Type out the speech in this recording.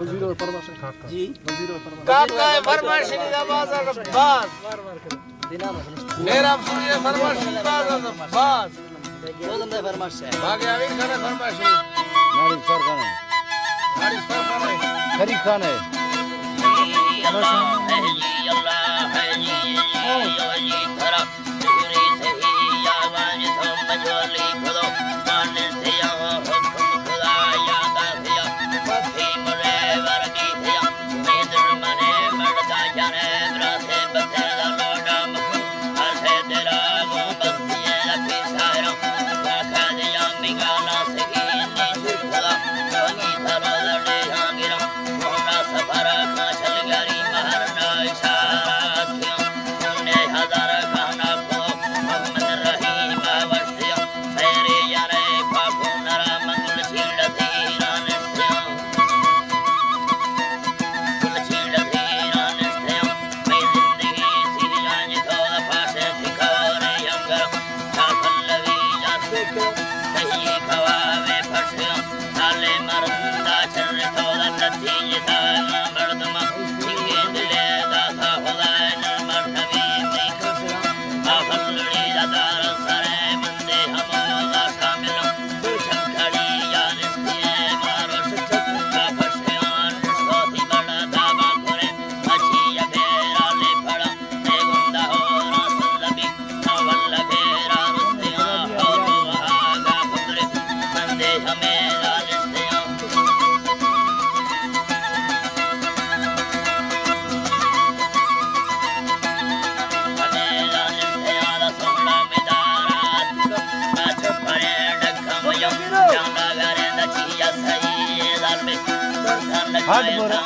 वजीर और फरमाश जी वजीर और फरमाश काका है फरमाश की बात बात मेरा सुनिए फरमाश की बात वो बंदा फरमाश है भागे आवी खाने फरमाश नारी फरखान है नारी फरमान है खरी खान है अल्लाह है जी जी धरा तेरे सही आवाज तो मजोली खुदो मान से हुक्म खुदा याद आया वफी मरे वर्गी थिया मेदर मने मरदा जाने ब्रासे बते लोडा असे तेरा गो बस्ती रखी सारा वाखा दिया मिगाला सही नी खुदा जोगी धरा लड़े हांगिरा मोना सफरा का चल गरी महरना इशारा क्यों ने हजार खाना को मोहम्मद रहीम वस्तिया मेरे यारे पापो नरा मंगल छीड़ धीरान स्त्या कुल छीड़ धीरान स्त्या मैं जिंदगी सी जान तो फासे ठिकारे यंगर था पल्लवी जाते को सही खवावे फसया साले मरदा चर तो लती था मर्दमा सिंगे दिले दासा खुदाए नरमर नबी नहीं आफलड़ी दादार सरे मंदे हमोदा शामिल छखड़ी यार स्थिए मारो सचत का फसयान सोती बड़ा दाबा करे अच्छी अबेरा ले पड़ा ने गुंदा हो रसूल नबी अवल बेरा रुस्तिया हो आगा फकरे मंदे हमें लालिस्तिया हाथ बोरा